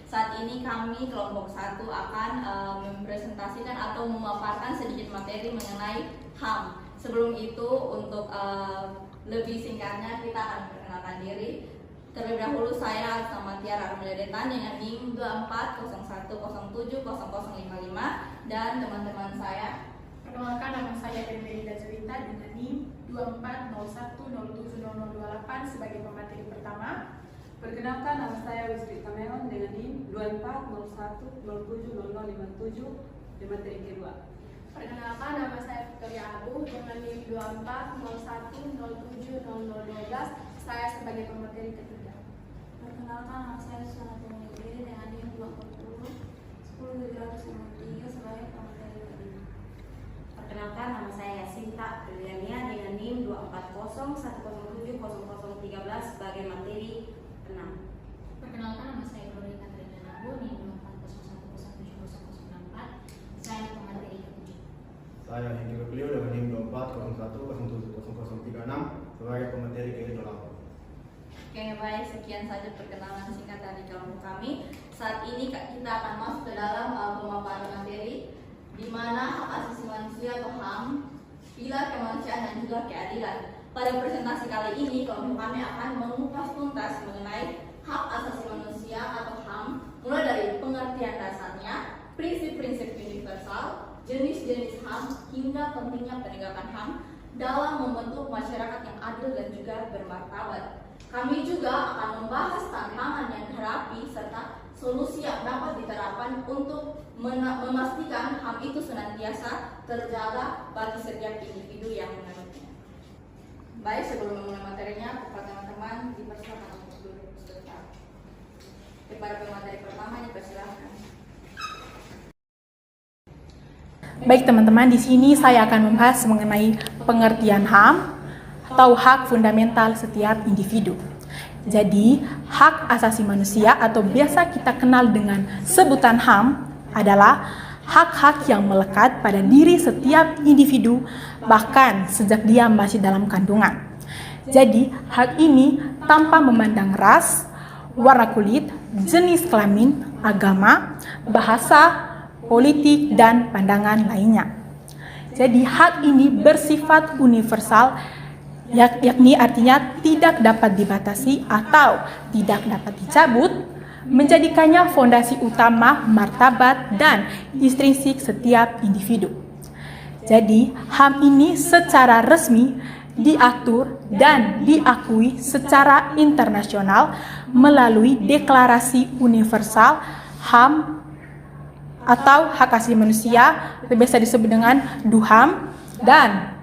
Saat ini kami kelompok 1 akan mempresentasikan atau memaparkan sedikit materi mengenai HAM. Sebelum itu, untuk lebih singkatnya kita akan memperkenalkan diri. Terlebih dahulu saya nama Tiara Armeliadetan dengan NIM 2401070055 dan teman-teman saya. Perkenalkan, nama saya Ermelida Zurita dengan NIM 2401070028 sebagai pemateri pertama. Perkenalkan, nama saya Wisri Tameon dengan NIM 2401070057 di materi kedua. Perkenalkan, nama saya Victoria Abu dengan NIM 2401070012 saya sebagai pemateri ketiga. Perkenalkan, nama saya Susana Tumengiri dengan NIM 240 10753 sebagai pemateri kelima. Perkenalkan, nama saya Yasinta Briliania dengan NIM 24010070013 sebagai materi 6. Perkenalkan, nama saya Gloria Katrina Abu NIM 24010170064 saya pemateri ke-7. Saya Hendrik Beliau dengan NIM 24010700036 sebagai pemateri ke-8. Oke, baik, sekian saja perkenalan singkat dari kelompok kami. Saat ini kita akan masuk ke dalam pemaparan materi, di mana hak asasi manusia atau HAM, pilar kemanusiaan dan juga keadilan. Pada presentasi kali ini, kelompok kami akan mengupas tuntas mengenai hak asasi manusia atau HAM, mulai dari pengertian dasarnya, prinsip-prinsip universal, jenis-jenis HAM, hingga pentingnya penegakan HAM dalam membentuk masyarakat yang adil dan juga bermartabat. Kami juga akan membahas tantangan yang dihadapi serta solusi yang dapat diterapkan untuk memastikan HAM itu senantiasa terjaga bagi setiap individu yang menganutnya. Baik, sebelum memulai materinya, kepada teman-teman dipersilakan untuk duduk sebentar. Kepada pemateri pertama dipersilakan. Baik teman-teman, di sini saya akan membahas mengenai pengertian HAM atau hak fundamental setiap individu. Jadi, hak asasi manusia atau biasa kita kenal dengan sebutan HAM adalah hak-hak yang melekat pada diri setiap individu bahkan sejak dia masih dalam kandungan. Jadi, hak ini tanpa memandang ras, warna kulit, jenis kelamin, agama, bahasa, politik, dan pandangan lainnya. Jadi, hak ini bersifat universal, yakni artinya tidak dapat dibatasi atau tidak dapat dicabut, menjadikannya fondasi utama martabat dan intrinsik setiap individu. Jadi, HAM ini secara resmi diatur dan diakui secara internasional melalui Deklarasi Universal HAM atau Hak Asasi Manusia, biasa disebut dengan DUHAM, dan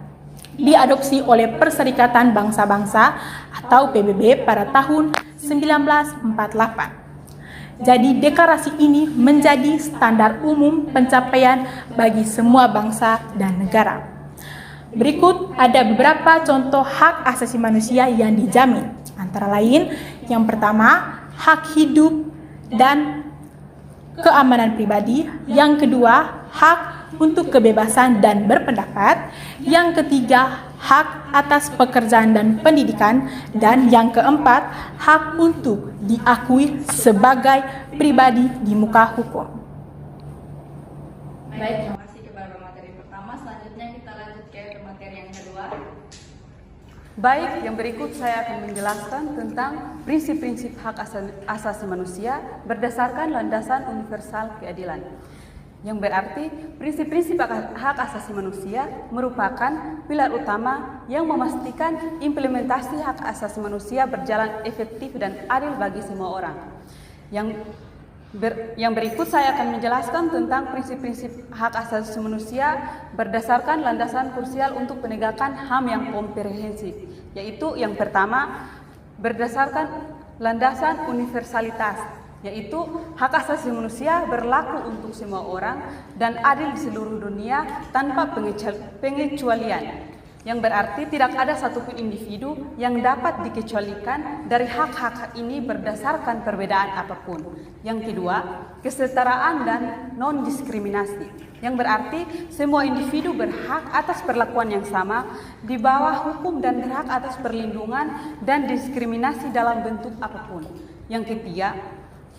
diadopsi oleh Perserikatan Bangsa-Bangsa atau PBB pada tahun 1948. Jadi deklarasi ini menjadi standar umum pencapaian bagi semua bangsa dan negara. Berikut ada beberapa contoh hak asasi manusia yang dijamin. Antara lain, yang pertama, hak hidup dan keamanan pribadi. Yang kedua, hak untuk kebebasan dan berpendapat. Yang ketiga, hak atas pekerjaan dan pendidikan. Dan yang keempat, hak untuk diakui sebagai pribadi di muka hukum. Baik, terima kasih kepada pemateri pertama. Selanjutnya kita lanjut ke pemateri yang kedua. Baik, yang berikut saya akan menjelaskan tentang prinsip-prinsip hak asasi manusia berdasarkan landasan universal keadilan. Yang berarti prinsip-prinsip hak asasi manusia merupakan pilar utama yang memastikan implementasi hak asasi manusia berjalan efektif dan adil bagi semua orang. Yang berikut saya akan menjelaskan tentang prinsip-prinsip hak asasi manusia berdasarkan landasan krusial untuk penegakan HAM yang komprehensif, yaitu yang pertama berdasarkan landasan universalitas, yaitu hak asasi manusia berlaku untuk semua orang dan adil di seluruh dunia tanpa pengecualian. Yang berarti tidak ada satupun individu yang dapat dikecualikan dari hak-hak ini berdasarkan perbedaan apapun. Yang kedua, kesetaraan dan non-diskriminasi. Yang berarti semua individu berhak atas perlakuan yang sama di bawah hukum dan berhak atas perlindungan dan diskriminasi dalam bentuk apapun. Yang ketiga,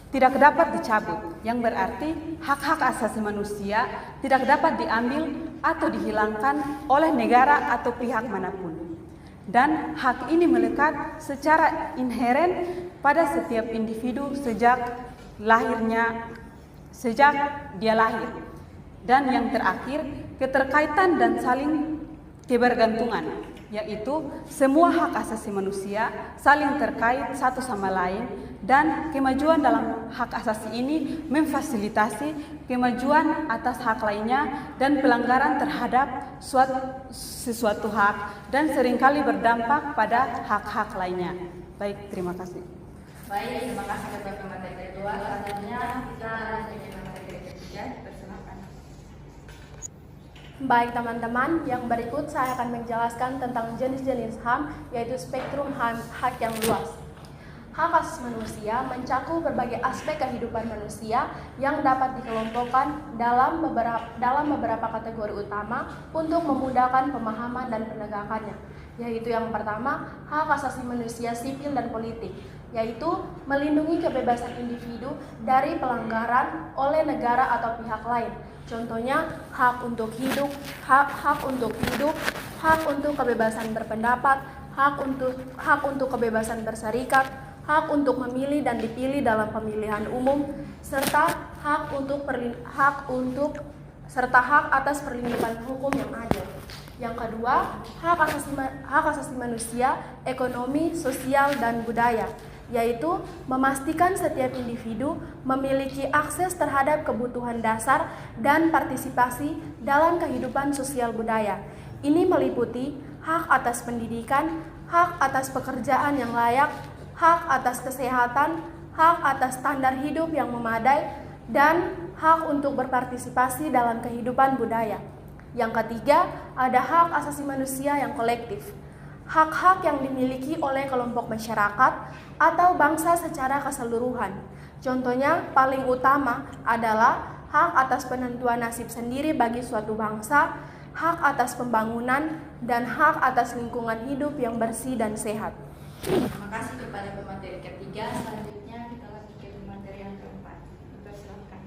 tidak dapat dicabut, yang berarti hak-hak asasi manusia tidak dapat diambil atau dihilangkan oleh negara atau pihak manapun. Dan hak ini melekat secara inheren pada setiap individu sejak dia lahir. Dan yang terakhir, keterkaitan dan saling kebergantungan, yaitu semua hak asasi manusia saling terkait satu sama lain, dan kemajuan dalam hak asasi ini memfasilitasi kemajuan atas hak lainnya dan pelanggaran terhadap sesuatu hak dan seringkali berdampak pada hak-hak lainnya. Baik, terima kasih. Baik, terima kasih kepada materi kedua. Selanjutnya kita lanjut ke materi ketiga. Persilakan. Baik teman-teman, yang berikut saya akan menjelaskan tentang jenis-jenis HAM, yaitu spektrum hak yang luas. Hak asasi manusia mencakup berbagai aspek kehidupan manusia yang dapat dikelompokkan dalam beberapa kategori utama untuk memudahkan pemahaman dan penegakannya, yaitu yang pertama, hak asasi manusia sipil dan politik, yaitu melindungi kebebasan individu dari pelanggaran oleh negara atau pihak lain. Contohnya hak untuk hidup, hak untuk kebebasan berpendapat, hak untuk kebebasan berserikat, hak untuk memilih dan dipilih dalam pemilihan umum, serta hak atas perlindungan hukum yang adil. Yang kedua, hak asasi manusia, ekonomi, sosial, dan budaya, yaitu memastikan setiap individu memiliki akses terhadap kebutuhan dasar dan partisipasi dalam kehidupan sosial budaya. Ini meliputi hak atas pendidikan, hak atas pekerjaan yang layak, hak atas kesehatan, hak atas standar hidup yang memadai, dan hak untuk berpartisipasi dalam kehidupan budaya. Yang ketiga, ada hak asasi manusia yang kolektif. Hak-hak yang dimiliki oleh kelompok masyarakat atau bangsa secara keseluruhan. Contohnya paling utama adalah hak atas penentuan nasib sendiri bagi suatu bangsa, hak atas pembangunan, dan hak atas lingkungan hidup yang bersih dan sehat. Terima kasih kepada pemateri ketiga. Selanjutnya kita lanjut ke pemateri yang keempat. Silakan.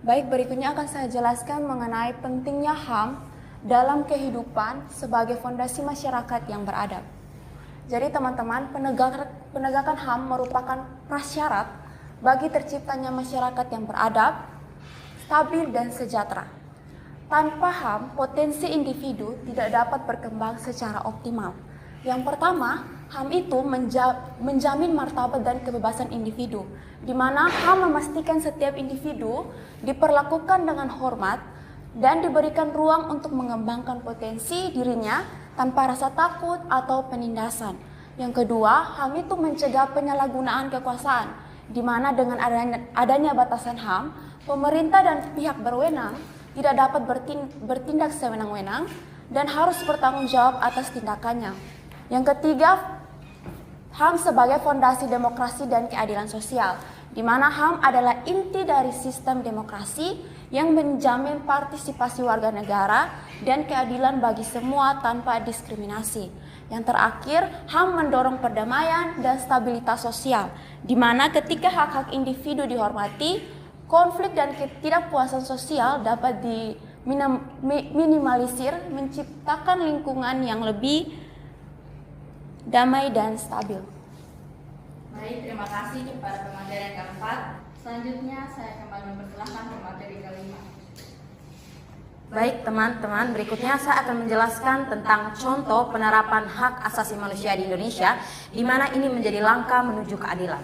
Baik, berikutnya akan saya jelaskan mengenai pentingnya HAM dalam kehidupan sebagai fondasi masyarakat yang beradab. Jadi teman-teman, penegakan HAM merupakan prasyarat bagi terciptanya masyarakat yang beradab, stabil, dan sejahtera. Tanpa HAM, potensi individu tidak dapat berkembang secara optimal. Yang pertama, HAM itu menjamin martabat dan kebebasan individu, di mana HAM memastikan setiap individu diperlakukan dengan hormat dan diberikan ruang untuk mengembangkan potensi dirinya tanpa rasa takut atau penindasan. Yang kedua, HAM itu mencegah penyalahgunaan kekuasaan, di mana dengan adanya batasan HAM, pemerintah dan pihak berwenang tidak dapat bertindak sewenang-wenang dan harus bertanggung jawab atas tindakannya. Yang ketiga, HAM sebagai fondasi demokrasi dan keadilan sosial, di mana HAM adalah inti dari sistem demokrasi yang menjamin partisipasi warga negara dan keadilan bagi semua tanpa diskriminasi. Yang terakhir, HAM mendorong perdamaian dan stabilitas sosial, di mana ketika hak-hak individu dihormati, konflik dan ketidakpuasan sosial dapat diminimalisir, menciptakan lingkungan yang lebih damai dan stabil. Baik, terima kasih kepada pemateri yang keempat. Selanjutnya saya kembali mempersilahkan pemateri kelima. Baik teman-teman, berikutnya saya akan menjelaskan tentang contoh penerapan hak asasi manusia di Indonesia, di mana ini menjadi langkah menuju keadilan.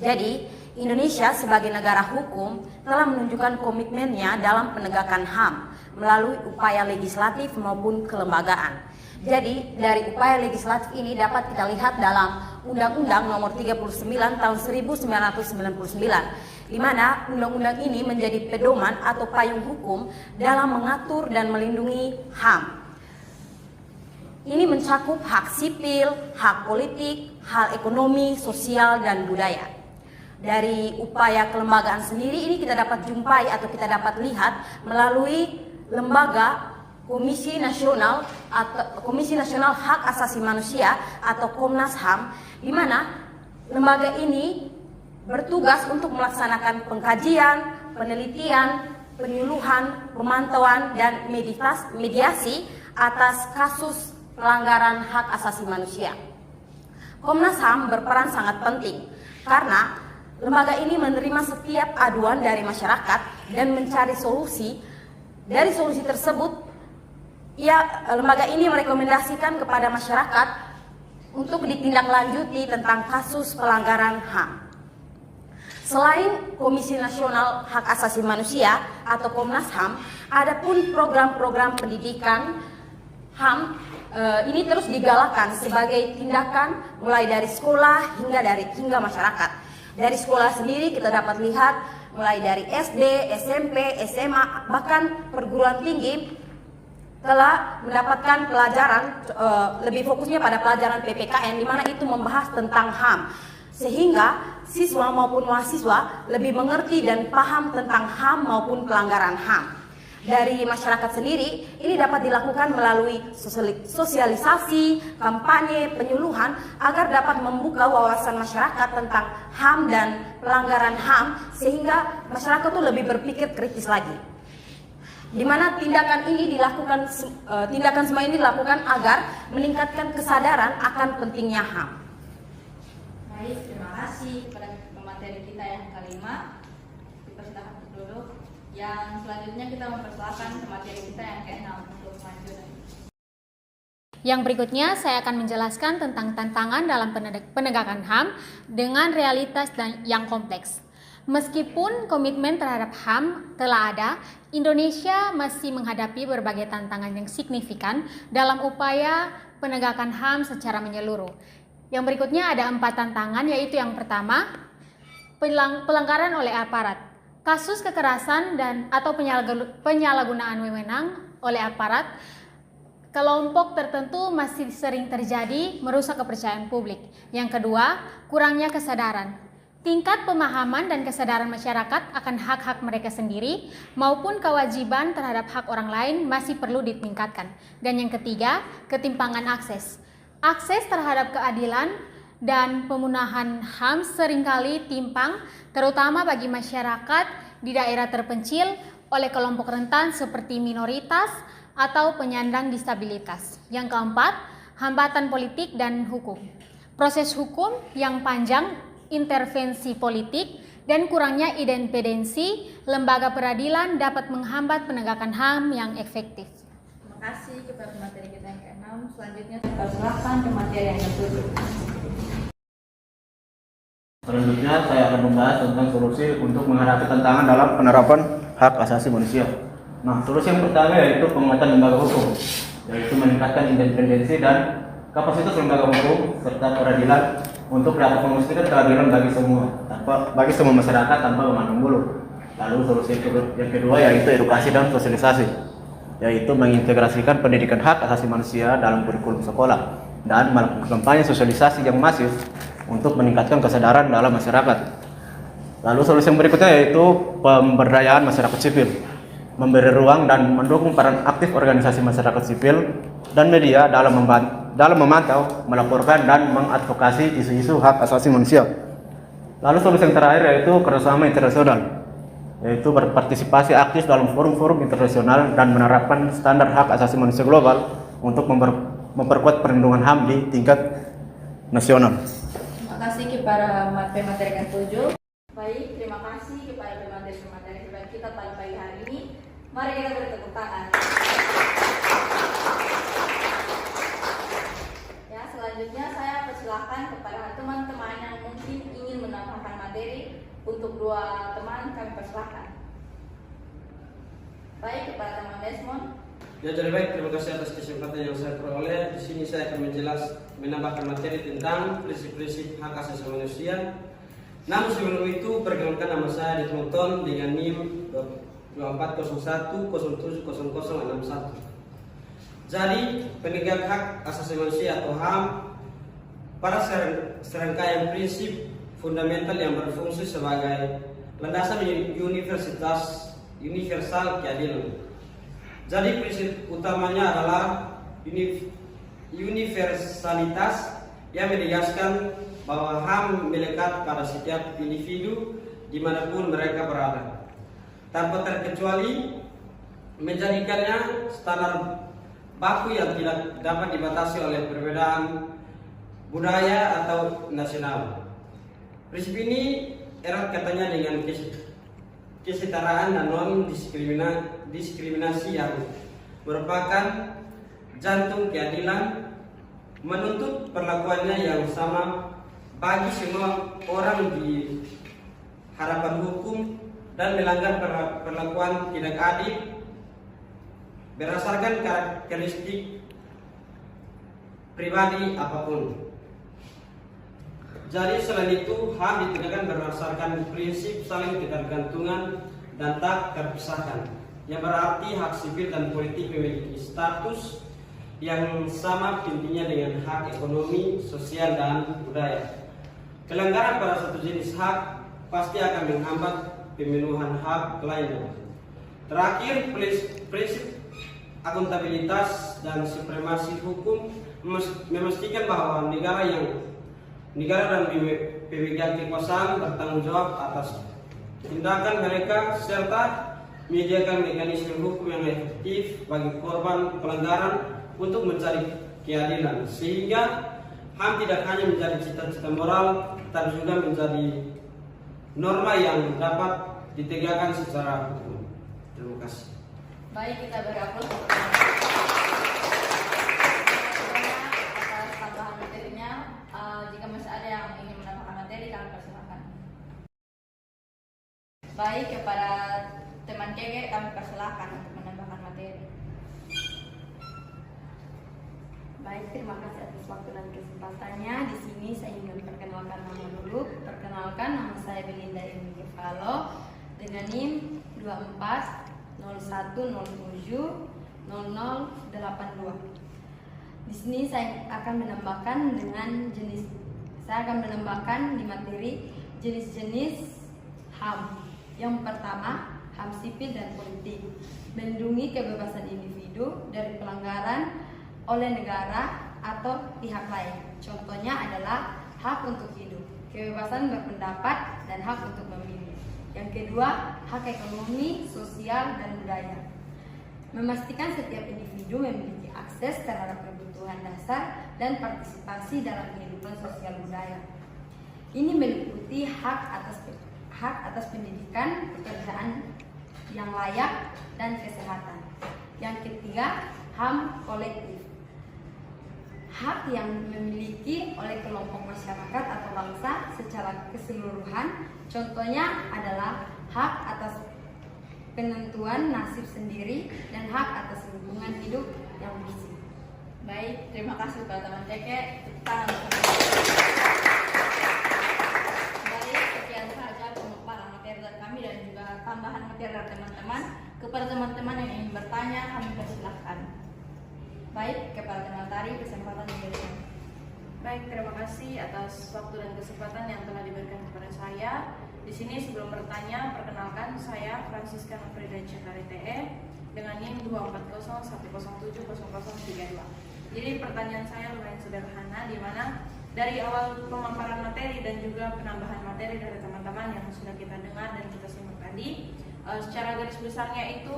Jadi, Indonesia sebagai negara hukum telah menunjukkan komitmennya dalam penegakan HAM melalui upaya legislatif maupun kelembagaan. Jadi dari upaya legislatif ini dapat kita lihat dalam Undang-Undang Nomor 39 Tahun 1999, di mana undang-undang ini menjadi pedoman atau payung hukum dalam mengatur dan melindungi HAM. Ini mencakup hak sipil, hak politik, hal ekonomi, sosial, dan budaya. Dari upaya kelembagaan sendiri ini kita dapat jumpai atau kita dapat lihat melalui lembaga Komisi Nasional Hak Asasi Manusia atau Komnas HAM, di mana lembaga ini bertugas untuk melaksanakan pengkajian, penelitian, penyuluhan, pemantauan, dan mediasi atas kasus pelanggaran hak asasi manusia. Komnas HAM berperan sangat penting karena lembaga ini menerima setiap aduan dari masyarakat dan mencari solusi. Dari solusi tersebut, lembaga ini merekomendasikan kepada masyarakat untuk ditindaklanjuti tentang kasus pelanggaran HAM. Selain Komisi Nasional Hak Asasi Manusia atau Komnas HAM, ada pun program-program pendidikan HAM ini terus digalakkan sebagai tindakan mulai dari sekolah hingga masyarakat. Dari sekolah sendiri kita dapat lihat mulai dari SD, SMP, SMA, bahkan perguruan tinggi telah mendapatkan pelajaran, lebih fokusnya pada pelajaran PPKN, di mana itu membahas tentang HAM, sehingga siswa maupun mahasiswa lebih mengerti dan paham tentang HAM maupun pelanggaran HAM. Dari masyarakat sendiri, ini dapat dilakukan melalui sosialisasi, kampanye, penyuluhan, agar dapat membuka wawasan masyarakat tentang HAM dan pelanggaran HAM, sehingga masyarakat itu lebih berpikir kritis lagi. Di mana tindakan semua ini dilakukan agar meningkatkan kesadaran akan pentingnya HAM. Baik, terima kasih kepada pemateri kita yang kelima. Dipersilakan untuk duduk. Yang selanjutnya kita mempersilakan pemateri kita yang keenam untuk maju. Yang berikutnya saya akan menjelaskan tentang tantangan dalam penegakan HAM dengan realitas yang kompleks. Meskipun komitmen terhadap HAM telah ada, Indonesia masih menghadapi berbagai tantangan yang signifikan dalam upaya penegakan HAM secara menyeluruh. Yang berikutnya ada 4 tantangan, yaitu yang pertama, pelanggaran oleh aparat. Kasus kekerasan atau penyalahgunaan wewenang oleh aparat kelompok tertentu masih sering terjadi, merusak kepercayaan publik. Yang kedua, kurangnya kesadaran. Tingkat pemahaman dan kesadaran masyarakat akan hak-hak mereka sendiri maupun kewajiban terhadap hak orang lain masih perlu ditingkatkan. Dan yang ketiga, ketimpangan akses. Akses terhadap keadilan dan pemenuhan HAM seringkali timpang, terutama bagi masyarakat di daerah terpencil oleh kelompok rentan seperti minoritas atau penyandang disabilitas. Yang keempat, hambatan politik dan hukum. Proses hukum yang panjang, intervensi politik, dan kurangnya independensi lembaga peradilan dapat menghambat penegakan HAM yang efektif. Terima kasih kepada materi kita yang ke-6. Selanjutnya saya persilakan ke materi yang ke-7. Selanjutnya saya akan membahas tentang solusi untuk menghadapi tantangan dalam penerapan hak asasi manusia. Nah, solusi yang pertama yaitu penguatan lembaga hukum, yaitu meningkatkan independensi dan kapasitas lembaga hukum serta peradilan untuk dapat memastikan keadilan bagi semua masyarakat tanpa memandang bulu. Lalu solusi yang kedua yaitu edukasi dan sosialisasi, yaitu mengintegrasikan pendidikan hak asasi manusia dalam kurikulum sekolah dan melakukan kampanye sosialisasi yang masif untuk meningkatkan kesadaran dalam masyarakat. Lalu solusi yang berikutnya yaitu pemberdayaan masyarakat sipil, memberi ruang dan mendukung peran aktif organisasi masyarakat sipil dan media dalam memantau, melaporkan dan mengadvokasi isu-isu hak asasi manusia. Lalu solusi yang terakhir yaitu kerjasama internasional, yaitu berpartisipasi aktif dalam forum-forum internasional dan menerapkan standar hak asasi manusia global untuk memperkuat perlindungan HAM di tingkat nasional. Terima kasih kepada pemateri ke-7. Baik, terima kasih kepada pemateri kita pada pagi hari ini. Mari kita beri tepuk tangan. Ya, selanjutnya saya persilahkan kepada teman-teman yang mungkin ingin menambahkan materi. Untuk 2 teman kami persilahkan. Baik, kepada teman Desmond. Ya, jadi baik, terima kasih atas kesempatan yang saya peroleh. Di sini saya akan menambahkan materi tentang prinsip-prinsip hak asasi manusia. Namun sebelum itu, perkenalkan nama saya Desmond dengan NIM 2401070061. Jadi, penegak hak asasi manusia atau HAM pada serangkaian prinsip fundamental yang berfungsi sebagai landasan universal keadilan. Jadi prinsip utamanya adalah universalitas yang menegaskan bahwa HAM melekat pada setiap individu dimanapun mereka berada, tanpa terkecuali menjadikannya standar baku yang tidak dapat dibatasi oleh perbedaan budaya atau nasional. Prinsip ini erat katanya dengan kesetaraan dan non-diskriminasi yang merupakan jantung keadilan, menuntut perlakuannya yang sama bagi semua orang di hadapan hukum dan melanggar perlakuan tidak adil berdasarkan karakteristik pribadi apapun. Jadi selain itu, HAM ditegakkan berdasarkan prinsip saling ketergantungan dan tak terpisahkan, yang berarti hak sipil dan politik memiliki status yang sama pentingnya dengan hak ekonomi, sosial, dan budaya. Pelanggaran pada satu jenis hak pasti akan menghambat pemenuhan hak lainnya. Terakhir, prinsip akuntabilitas dan supremasi hukum memastikan bahwa negara dan pemegang kekuasaan bertanggung jawab atas tindakan mereka serta menyediakan mekanisme hukum yang efektif bagi korban pelanggaran untuk mencari keadilan, sehingga HAM tidak hanya menjadi cita-cita moral, tapi juga menjadi norma yang dapat ditegakkan secara hukum. Terima kasih. Baik, kita beri aplaus atas tambahan materinya. Jika masih ada yang ingin menambahkan materi, kami persilakan. Baik, kepada teman Kege kami persilakan untuk menambahkan materi. Baik, terima kasih atas waktu dan kesempatannya. Di sini saya ingin memperkenalkan nama dulu. Perkenalkan, nama saya Belinda Emi Kevalo dengan NIM 2401070082. Di sini saya akan menambahkan di materi jenis-jenis HAM. Yang pertama, HAM sipil dan politik, melindungi kebebasan individu dari pelanggaran oleh negara atau pihak lain. Contohnya adalah hak untuk hidup, kebebasan berpendapat, dan hak untuk memilih. Yang kedua, hak ekonomi, sosial, dan budaya, memastikan setiap individu memiliki akses terhadap kebutuhan dasar dan partisipasi dalam kehidupan sosial budaya. Ini meliputi hak atas pendidikan, pekerjaan yang layak, dan kesehatan. Yang ketiga, HAM kolektif, hak yang memiliki oleh kelompok masyarakat atau bangsa secara keseluruhan. Contohnya adalah hak atas penentuan nasib sendiri dan hak atas lingkungan hidup yang bersih. Baik, terima kasih kepada teman Teke. Baik, sekian saja pemaparan materi dari kami dan juga tambahan materi dari teman-teman. Kepada teman-teman yang ingin bertanya, kami persilahkan. Baik, kepada teman Tari, kesempatan diberikan. Baik, terima kasih atas waktu dan kesempatan yang telah diberikan kepada saya. Di sini sebelum bertanya, perkenalkan saya Francisca Nofrida Cekari TE dengan NIM 2401070032. Jadi pertanyaan saya lumayan sederhana, di mana dari awal pemaparan materi dan juga penambahan materi dari teman-teman yang sudah kita dengar dan kita simak tadi, secara garis besarnya itu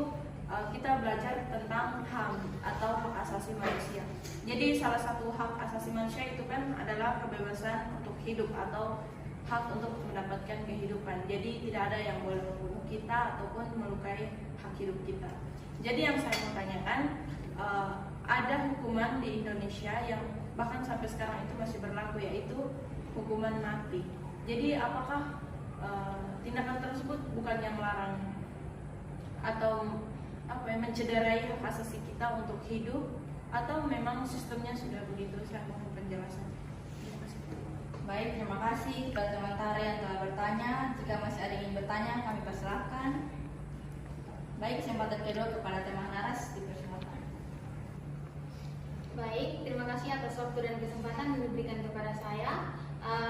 kita belajar tentang HAM atau hak asasi manusia. Jadi salah satu hak asasi manusia itu kan adalah kebebasan untuk hidup atau hak untuk mendapatkan kehidupan. Jadi tidak ada yang boleh membunuh kita ataupun melukai hak hidup kita. Jadi yang saya mau tanyakan, ada hukuman di Indonesia yang bahkan sampai sekarang itu masih berlaku, yaitu hukuman mati. Jadi apakah tindakan tersebut bukannya melarang atau mencederai hak asasi kita untuk hidup, atau memang sistemnya sudah begitu? Saya mohon penjelasan. Terima kasih. Baik, terima kasih kepada teman Tari yang telah bertanya. Jika masih ada yang ingin bertanya, kami persilahkan. Baik, kesempatan kedua kepada teman Naras, dipersilakan. Baik, terima kasih atas waktu dan kesempatan yang diberikan kepada saya.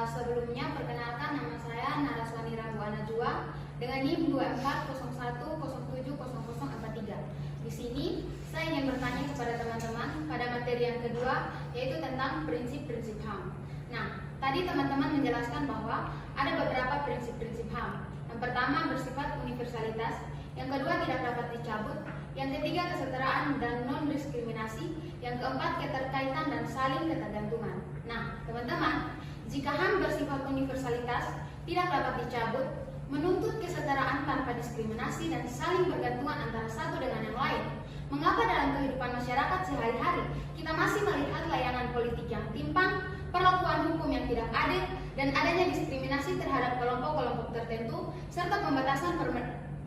Sebelumnya, perkenalkan, nama saya Naraswani Rambuana Jua dengan NIM 2401070043. Di sini saya ingin bertanya kepada teman-teman pada materi yang kedua, yaitu tentang prinsip-prinsip HAM. Nah, tadi teman-teman menjelaskan bahwa ada beberapa prinsip-prinsip HAM. Yang pertama bersifat universalitas, yang kedua tidak dapat dicabut, yang ketiga kesetaraan dan non-diskriminasi, yang keempat keterkaitan dan saling ketergantungan. Nah, teman-teman, jika HAM bersifat universalitas, tidak dapat dicabut, menuntut kesetaraan tanpa diskriminasi dan saling bergantungan antara satu dengan yang lain. Mengapa dalam kehidupan masyarakat sehari-hari kita masih melihat layanan politik yang timpang, perlakuan hukum yang tidak adil, dan adanya diskriminasi terhadap kelompok-kelompok tertentu, serta pembatasan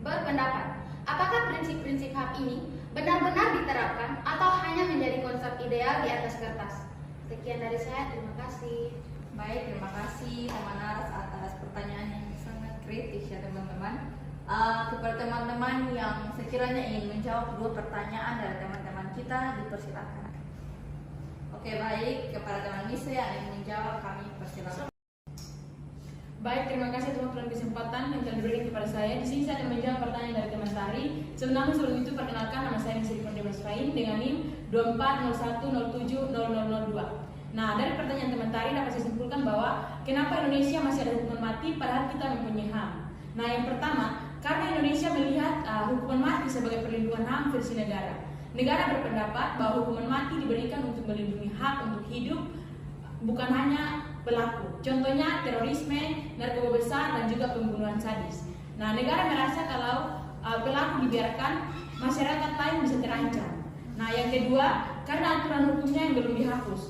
berpendapat? Apakah prinsip-prinsip HAM ini benar-benar diterapkan atau hanya menjadi konsep ideal di atas kertas? Sekian dari saya, terima kasih. Baik, terima kasih teman Aras atas pertanyaan yang sangat kritis ya teman-teman. Kepada teman-teman yang sekiranya ingin menjawab dua pertanyaan dari teman-teman kita, dipersilakan. Oke, baik, kepada teman Mise yang ingin menjawab, kami persilakan. Baik, terima kasih teman-teman kesempatan yang telah diberikan kepada saya. Di sini saya akan menjawab pertanyaan dari teman Tari. Sebelum itu perkenalkan, nama saya Mise Fain dengan NIM 2401070002. Nah, dari pertanyaan teman Tari dapat saya simpulkan bahwa kenapa Indonesia masih ada hukuman mati padahal kita mempunyai HAM. Nah, yang pertama, karena Indonesia melihat hukuman mati sebagai perlindungan HAM versi negara. Negara berpendapat bahwa hukuman mati diberikan untuk melindungi hak untuk hidup, bukan hanya pelaku. Contohnya terorisme, narkoba besar, dan juga pembunuhan sadis. Nah, negara merasa kalau pelaku dibiarkan, masyarakat lain bisa terancam. Nah, yang kedua, karena aturan hukumnya yang belum dihapus.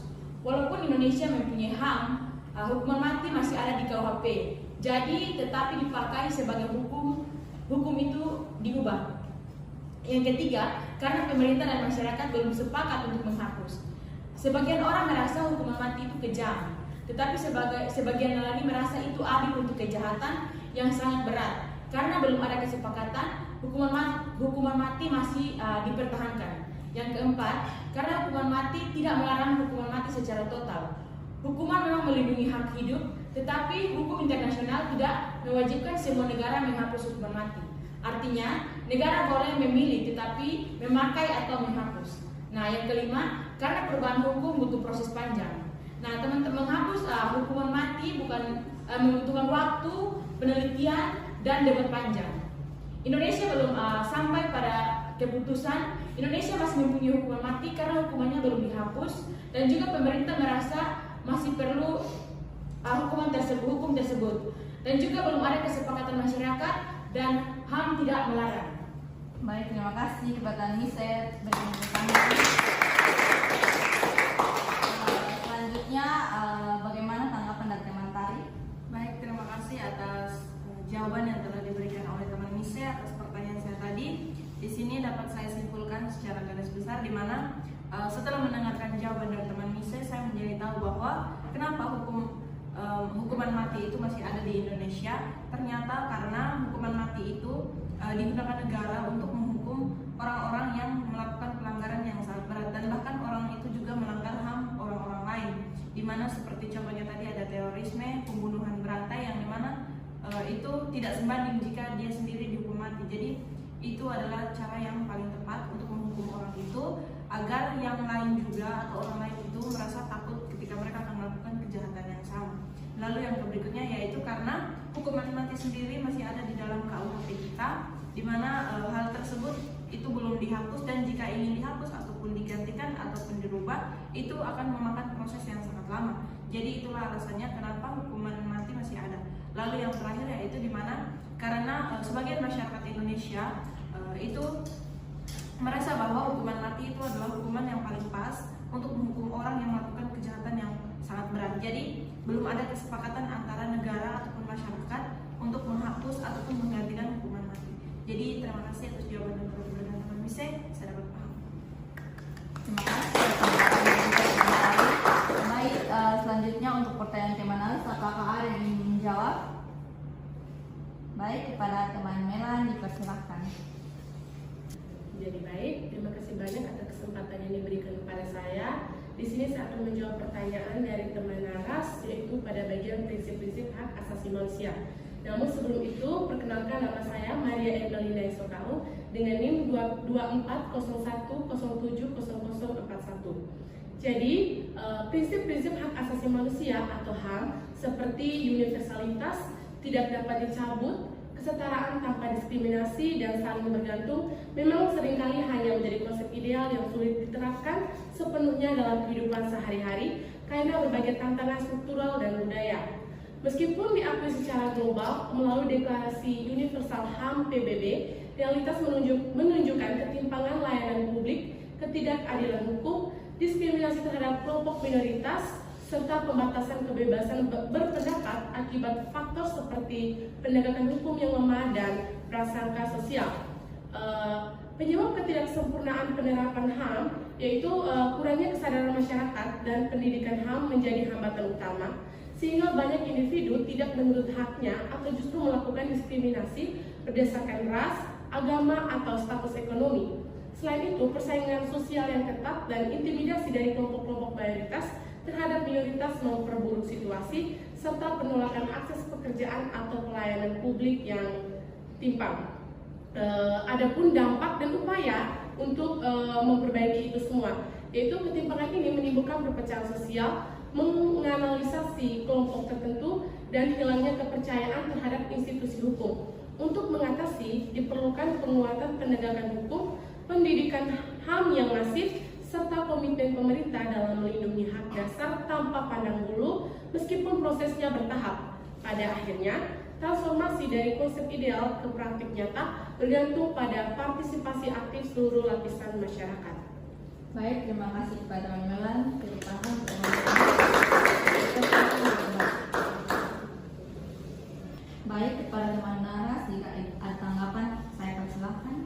Walaupun Indonesia mempunyai HAM, hukuman mati masih ada di KUHP. Jadi, tetapi dipakai sebagai hukum itu diubah. Yang ketiga, karena pemerintah dan masyarakat belum sepakat untuk menghapus. Sebagian orang merasa hukuman mati itu kejam, tetapi sebagian lagi merasa itu adil untuk kejahatan yang sangat berat. Karena belum ada kesepakatan, hukuman mati masih dipertahankan. Yang keempat, karena hukuman mati tidak melarang hukuman mati secara total. Hukuman memang melindungi hak hidup, tetapi hukum internasional tidak mewajibkan semua negara menghapus hukuman mati. Artinya, negara boleh memilih tetapi memakai atau menghapus. Nah, yang kelima, karena perubahan hukum butuh proses panjang. Nah, teman-teman, menghapus hukuman mati bukan membutuhkan waktu, penelitian, dan debat panjang. Indonesia belum sampai pada keputusan. Indonesia masih mempunyai hukuman mati karena hukumannya belum dihapus, dan juga pemerintah merasa masih perlu hukum tersebut, dan juga belum ada kesepakatan masyarakat dan HAM tidak melarang. Baik, terima kasih kepada Mise. Selanjutnya, bagaimana tanggapan dari teman Tari? Baik, terima kasih atas jawaban yang telah diberikan oleh teman Mise atas pertanyaan saya tadi. Di sini dapat saya simpulkan secara garis besar di mana setelah mendengarkan jawaban dari teman Mise, saya menjadi tahu bahwa kenapa hukuman mati itu masih ada di Indonesia. Ternyata karena hukuman mati itu digunakan negara untuk menghukum orang-orang yang melakukan pelanggaran yang sangat berat, dan bahkan orang itu juga melanggar HAM orang-orang lain, dimana seperti contohnya tadi ada terorisme, pembunuhan berantai, yang dimana itu tidak sebanding jika dia sendiri dihukum mati. Jadi itu adalah cara yang paling tepat untuk menghukum orang itu, agar yang lain juga atau orang lain itu merasa takut ketika mereka akan melakukan kejahatan yang sama. Lalu yang berikutnya yaitu karena hukuman mati sendiri masih ada di dalam KUHP kita, di mana hal tersebut itu belum dihapus, dan jika ingin dihapus ataupun digantikan ataupun dirubah, itu akan memakan proses yang sangat lama. Jadi itulah alasannya kenapa hukuman mati masih ada. Lalu yang terakhir yaitu di mana karena sebagian masyarakat Indonesia itu merasa bahwa hukuman mati itu adalah hukuman yang paling pas untuk menghukum orang yang melakukan kejahatan yang sangat berat. Jadi belum ada kesepakatan antara negara ataupun masyarakat untuk menghapus ataupun menggantikan hukuman mati. Jadi terima kasih atas jawaban dan pertanyaan teman Mise, saya dapat paham. Terima kasih. Baik, selanjutnya untuk pertanyaan teman Alis, apakah ada yang ingin menjawab? Baik, kepada teman Melan dipersilahkan. Jadi baik, terima kasih banyak atas kesempatan yang diberikan kepada saya. Di sini saya akan menjawab pertanyaan dari teman Naras, yaitu pada bagian prinsip-prinsip hak asasi manusia. Namun sebelum itu, perkenalkan nama saya Maria Evelina Isokau dengan NIM 2401070041. Jadi, prinsip-prinsip hak asasi manusia atau HAM seperti universalitas, tidak dapat dicabut, kesetaraan tanpa diskriminasi, dan saling bergantung memang seringkali hanya menjadi konsep ideal yang sulit diterapkan sepenuhnya dalam kehidupan sehari-hari karena berbagai tantangan struktural dan budaya. Meskipun diakui secara global melalui Deklarasi Universal HAM PBB, realitas menunjukkan ketimpangan layanan publik, ketidakadilan hukum, diskriminasi terhadap kelompok minoritas, serta pembatasan kebebasan berpendapat akibat faktor seperti penegakan hukum yang lemah dan prasangka sosial. Penyebab ketidaksempurnaan penerapan HAM yaitu kurangnya kesadaran masyarakat dan pendidikan HAM menjadi hambatan utama, sehingga banyak individu tidak menuntut haknya atau justru melakukan diskriminasi berdasarkan ras, agama, atau status ekonomi. Selain itu, persaingan sosial yang ketat dan intimidasi dari kelompok-kelompok mayoritas terhadap minoritas memperburuk situasi, serta penolakan akses pekerjaan atau pelayanan publik yang timpang. Adapun dampak dan upaya untuk memperbaiki itu semua, yaitu ketimpangan ini menimbulkan perpecahan sosial, menganalisasi kelompok tertentu, dan hilangnya kepercayaan terhadap institusi hukum. Untuk mengatasi, diperlukan penguatan penegakan hukum, pendidikan HAM yang masif, serta komitmen pemerintah dalam melindungi hak dasar tanpa pandang bulu, meskipun prosesnya bertahap. Pada akhirnya, transformasi dari konsep ideal ke praktik nyata bergantung pada partisipasi aktif seluruh lapisan masyarakat. Baik, terima kasih kepada teman Melan. Baik, kepada teman Naras, jika ada tanggapan, saya persilahkan.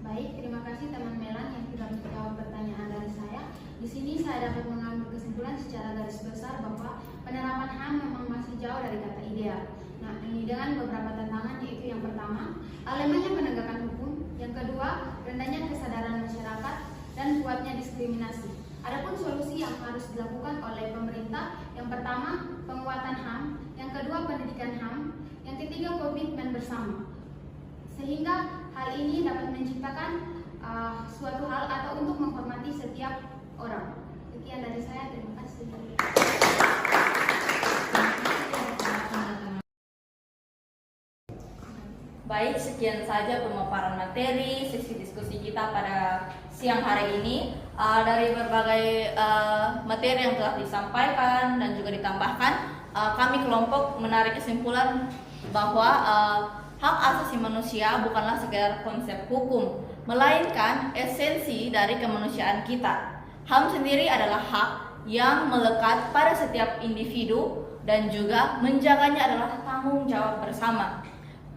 Baik, terima kasih teman Melan yang sudah menjawab pertanyaan dari saya. Di sini saya dapat mengambil kesimpulan secara garis besar bahwa penerapan HAM memang masih jauh dari kata ideal. Nah, ini dengan beberapa tantangan, yaitu yang pertama, lemahnya penegakan hukum, yang kedua, rendahnya kesadaran masyarakat, dan kuatnya diskriminasi. Adapun solusi yang harus dilakukan oleh pemerintah, yang pertama, penguatan HAM, yang kedua, pendidikan HAM, yang ketiga, komitmen bersama. Sehingga hal ini dapat menciptakan suatu hal atau untuk menghormati setiap orang. Sekian dari saya, terima kasih. Baik, sekian saja pemaparan materi sesi diskusi kita pada siang hari ini. Dari berbagai materi yang telah disampaikan dan juga ditambahkan, kami kelompok menarik kesimpulan bahwa hak asasi manusia bukanlah sekedar konsep hukum, melainkan esensi dari kemanusiaan kita. HAM sendiri adalah hak yang melekat pada setiap individu dan juga menjaganya adalah tanggung jawab bersama.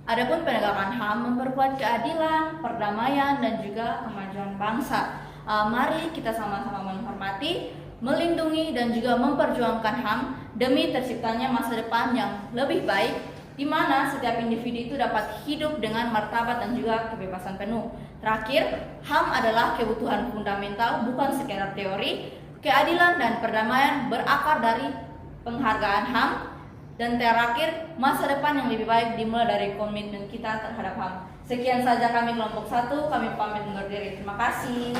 Adapun penegakan HAM memperkuat keadilan, perdamaian, dan juga kemajuan bangsa. Mari kita sama-sama menghormati, melindungi, dan juga memperjuangkan HAM demi terciptanya masa depan yang lebih baik, di mana setiap individu itu dapat hidup dengan martabat dan juga kebebasan penuh. Terakhir, HAM adalah kebutuhan fundamental, bukan sekedar teori. Keadilan dan perdamaian berakar dari penghargaan HAM. Dan terakhir, masa depan yang lebih baik dimulai dari komitmen kita terhadap HAM. Sekian saja kami kelompok 1, kami pamit undur diri. Terima kasih.